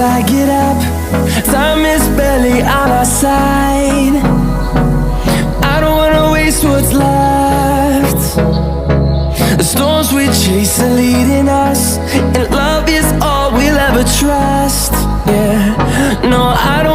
I get up. Time is barely on our side. I don't wanna waste what's left. The storms we chase are leading us, and love is all we'll ever trust. Yeah, no, I don't